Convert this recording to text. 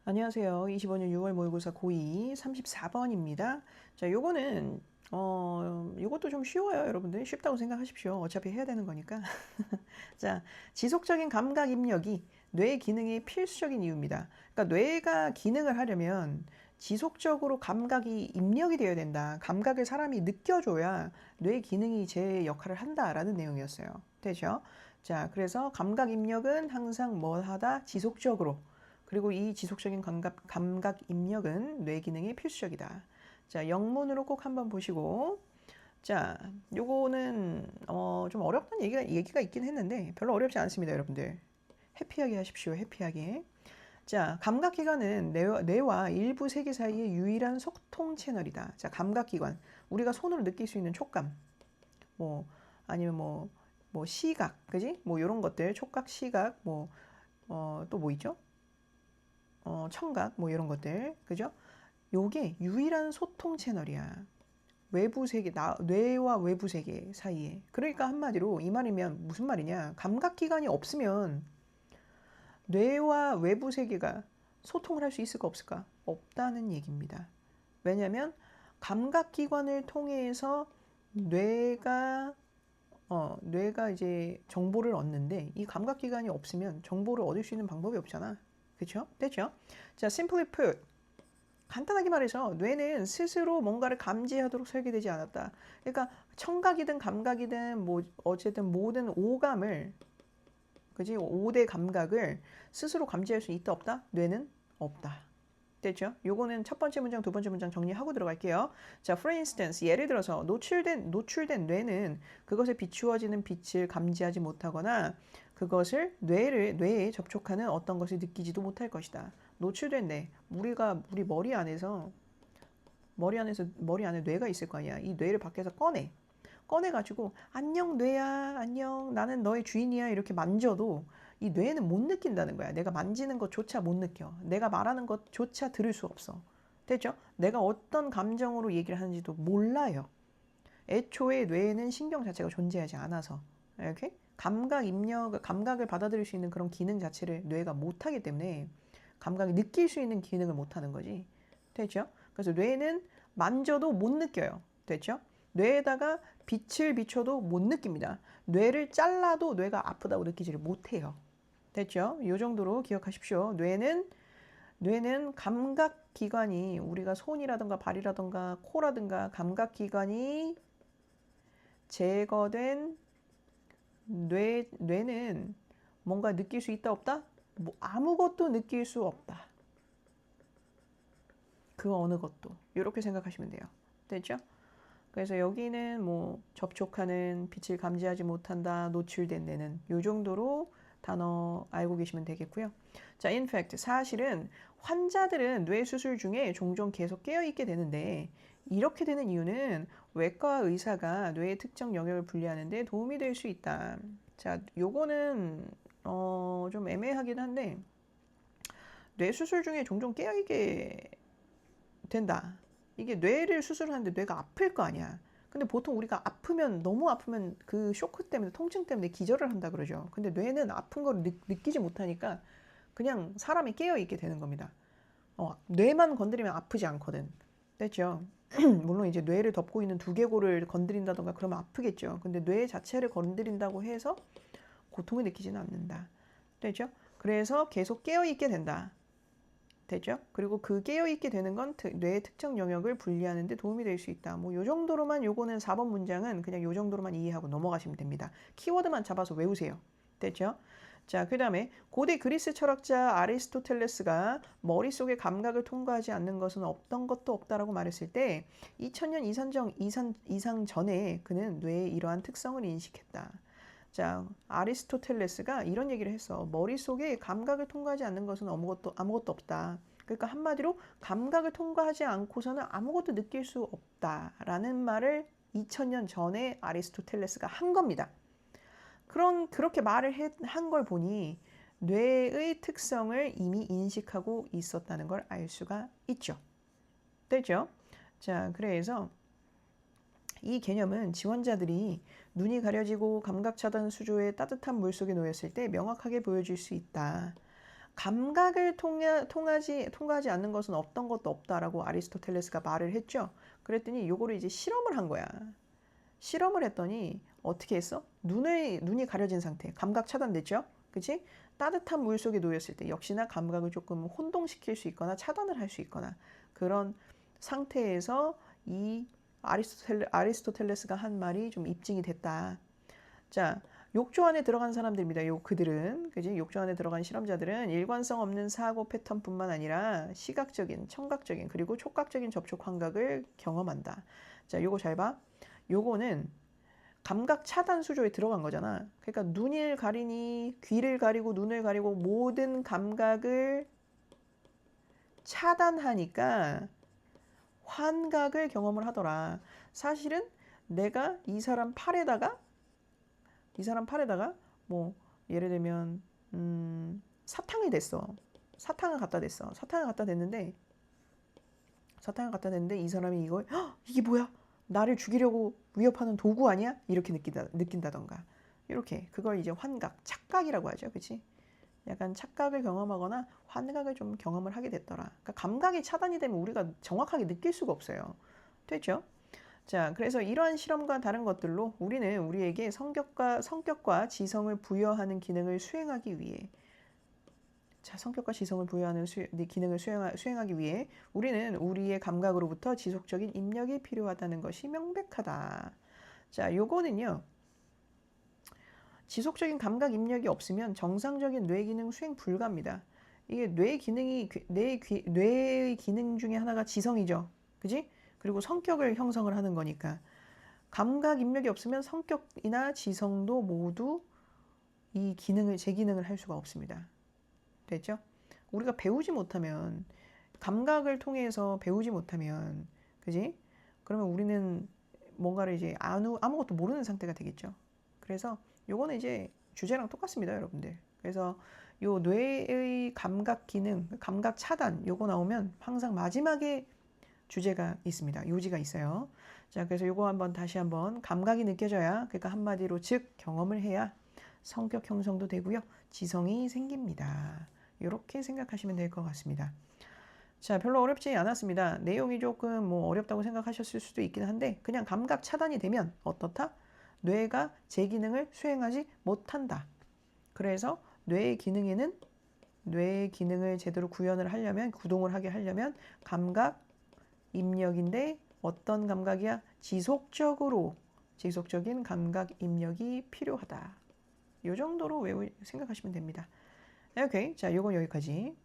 안녕하세요. 25년 6월 모의고사 고2 34번입니다. 자, 요것도 좀 쉬워요, 여러분들. 쉽다고 생각하십시오. 어차피 해야 되는 거니까. 자, 지속적인 감각 입력이 뇌 기능의 필수적인 이유입니다. 그러니까 뇌가 기능을 하려면 지속적으로 감각이 입력이 되어야 된다. 감각을 사람이 느껴줘야 뇌 기능이 제 역할을 한다라는 내용이었어요. 되죠? 자, 그래서 감각 입력은 항상 뭐 하다? 지속적으로. 그리고 이 지속적인 감각 입력은 뇌 기능이 필수적이다. 자, 영문으로 꼭 한번 보시고, 자, 요거는 좀 어렵다는 얘기가 있긴 했는데 별로 어렵지 않습니다, 여러분들. 해피하게 하십시오, 해피하게. 자, 감각기관은 뇌와 일부 세계 사이의 유일한 소통 채널이다. 자, 감각기관. 우리가 손으로 느낄 수 있는 촉감, 뭐 아니면 뭐 시각, 그지? 뭐 이런 것들, 촉각, 시각, 또 뭐 있죠? 청각, 뭐 이런 것들, 그죠? 요게 유일한 소통 채널이야. 외부 세계, 뇌와 외부 세계 사이에. 그러니까 한마디로 이 말이면 무슨 말이냐? 감각기관이 없으면 뇌와 외부 세계가 소통을 할 수 있을까 없을까? 없다는 얘기입니다. 왜냐면 감각기관을 통해서 뇌가 뇌가 이제 정보를 얻는데 이 감각기관이 없으면 정보를 얻을 수 있는 방법이 없잖아. 그쵸? 됐죠? 자, simply put. 간단하게 말해서 뇌는 스스로 뭔가를 감지하도록 설계되지 않았다. 그러니까 청각이든 감각이든 뭐 어쨌든 모든 오감을, 그지? 5대 감각을 스스로 감지할 수 있다 없다? 뇌는 없다. 됐죠? 요거는 첫 번째 문장, 두 번째 문장 정리하고 들어갈게요. 자, for instance, 예를 들어서 노출된 뇌는 그것에 비추어지는 빛을 감지하지 못하거나 그것을 뇌에 접촉하는 어떤 것을 느끼지도 못할 것이다. 노출된 뇌, 우리 머리 안에 뇌가 있을 거 아니야. 이 뇌를 밖에서 꺼내가지고 안녕 뇌야, 안녕, 나는 너의 주인이야 이렇게 만져도 이 뇌는 못 느낀다는 거야. 내가 만지는 것조차 못 느껴. 내가 말하는 것조차 들을 수 없어. 됐죠? 내가 어떤 감정으로 얘기를 하는지도 몰라요. 애초에 뇌에는 신경 자체가 존재하지 않아서 이렇게 감각을 받아들일 수 있는 그런 기능 자체를 뇌가 못하기 때문에 감각을 느낄 수 있는 기능을 못하는 거지. 됐죠? 그래서 뇌는 만져도 못 느껴요. 됐죠? 뇌에다가 빛을 비춰도 못 느낍니다. 뇌를 잘라도 뇌가 아프다고 느끼지를 못해요. 됐죠? 이 정도로 기억하십시오. 뇌는 감각기관이 우리가 손이라든가 발이라든가 코라든가 감각기관이 제거된 뇌는 뭔가 느낄 수 있다 없다? 뭐 아무것도 느낄 수 없다. 그 어느 것도. 이렇게 생각하시면 돼요. 됐죠? 그래서 여기는 뭐 접촉하는 빛을 감지하지 못한다, 노출된 뇌는 이 정도로 단어 알고 계시면 되겠고요. 자, in fact 사실은 환자들은 뇌 수술 중에 종종 계속 깨어 있게 되는데 이렇게 되는 이유는 외과 의사가 뇌의 특정 영역을 분리하는 데 도움이 될 수 있다. 자, 요거는 좀 애매하긴 한데 뇌 수술 중에 종종 깨어 있게 된다. 이게 뇌를 수술하는데 뇌가 아플 거 아니야. 근데 보통 우리가 너무 아프면 그 쇼크 때문에, 통증 때문에 기절을 한다 그러죠. 근데 뇌는 아픈 걸 느끼지 못하니까 그냥 사람이 깨어있게 되는 겁니다. 뇌만 건드리면 아프지 않거든. 됐죠? 물론 이제 뇌를 덮고 있는 두개골을 건드린다던가 그러면 아프겠죠. 근데 뇌 자체를 건드린다고 해서 고통을 느끼지는 않는다. 됐죠? 그래서 계속 깨어있게 된다. 되죠? 그리고 그 깨어있게 되는 건 뇌의 특정 영역을 분리하는 데 도움이 될 수 있다. 뭐 요 정도로만 요거는 4번 문장은 그냥 요 정도로만 이해하고 넘어가시면 됩니다. 키워드만 잡아서 외우세요. 됐죠? 자, 그 다음에 고대 그리스 철학자 아리스토텔레스가 머릿속에 감각을 통과하지 않는 것은 없던 것도 없다라고 말했을 때 2000년 이상 전에 그는 뇌의 이러한 특성을 인식했다. 자, 아리스토텔레스가 이런 얘기를 했어. 머릿속에 감각을 통과하지 않는 것은 아무것도 없다. 그러니까 한마디로 감각을 통과하지 않고서는 아무것도 느낄 수 없다라는 말을 2000년 전에 아리스토텔레스가 한 겁니다. 그렇게 말을 한 걸 보니 뇌의 특성을 이미 인식하고 있었다는 걸 알 수가 있죠. 됐죠? 자, 그래서 이 개념은 지원자들이 눈이 가려지고 감각 차단 수조의 따뜻한 물속에 놓였을 때 명확하게 보여줄 수 있다. 감각을 통하지 않는 것은 없던 것도 없다라고 아리스토텔레스가 말을 했죠. 그랬더니 요거를 이제 실험을 한 거야. 실험을 했더니 어떻게 했어? 눈이 가려진 상태, 감각 차단됐죠? 그치? 따뜻한 물 속에 놓였을 때 역시나 감각을 조금 혼동시킬 수 있거나 차단을 할 수 있거나 그런 상태에서 이 아리스토텔레스가 한 말이 좀 입증이 됐다. 자, 욕조 안에 들어간 사람들입니다. 그들은, 그지? 욕조 안에 들어간 실험자들은 일관성 없는 사고 패턴뿐만 아니라 시각적인, 청각적인, 그리고 촉각적인 접촉 환각을 경험한다. 자, 요거 잘 봐. 요거는 감각 차단 수조에 들어간 거잖아. 그러니까 눈을 가리니 귀를 가리고 눈을 가리고 모든 감각을 차단하니까 환각을 경험을 하더라. 사실은 내가 이 사람 팔에다가 뭐 예를 들면 사탕을 댔어. 사탕을 갖다 댔어. 사탕을 갖다 댔는데 이 사람이 이걸 이게 뭐야? 나를 죽이려고 위협하는 도구 아니야? 이렇게 느낀다던가. 이렇게 그걸 이제 환각, 착각이라고 하죠. 그치? 약간 착각을 경험하거나 환각을 좀 경험을 하게 됐더라. 그러니까 감각이 차단이 되면 우리가 정확하게 느낄 수가 없어요. 됐죠? 자, 그래서 이러한 실험과 다른 것들로 우리는 우리에게 성격과 지성을 부여하는 기능을 수행하기 위해 성격과 지성을 부여하는 기능을 수행하기 위해 우리는 우리의 감각으로부터 지속적인 입력이 필요하다는 것이 명백하다. 자, 요거는요. 지속적인 감각 입력이 없으면 정상적인 뇌 기능 수행 불가입니다. 이게 뇌의 기능 중에 하나가 지성이죠. 그지? 그리고 성격을 형성을 하는 거니까. 감각 입력이 없으면 성격이나 지성도 모두 제 기능을 할 수가 없습니다. 됐죠? 우리가 배우지 못하면, 감각을 통해서 배우지 못하면, 그지? 그러면 우리는 뭔가를 이제 아무것도 모르는 상태가 되겠죠. 그래서 요거는 이제 주제랑 똑같습니다, 여러분들. 그래서 요 뇌의 감각 기능, 감각 차단, 요거 나오면 항상 마지막에 주제가 있습니다. 요지가 있어요. 자, 그래서 요거 다시 한번 감각이 느껴져야, 그러니까 한마디로 즉 경험을 해야 성격 형성도 되고요. 지성이 생깁니다. 이렇게 생각하시면 될 것 같습니다. 자, 별로 어렵지 않았습니다. 내용이 조금 뭐 어렵다고 생각하셨을 수도 있긴 한데 그냥 감각 차단이 되면 어떻다? 뇌가 제 기능을 수행하지 못한다. 그래서 뇌의 기능을 제대로 구동을 하게 하려면 감각 입력인데 어떤 감각이야? 지속적인 감각 입력이 필요하다. 이 정도로 생각하시면 됩니다. 오케이. 자, 요건 여기까지.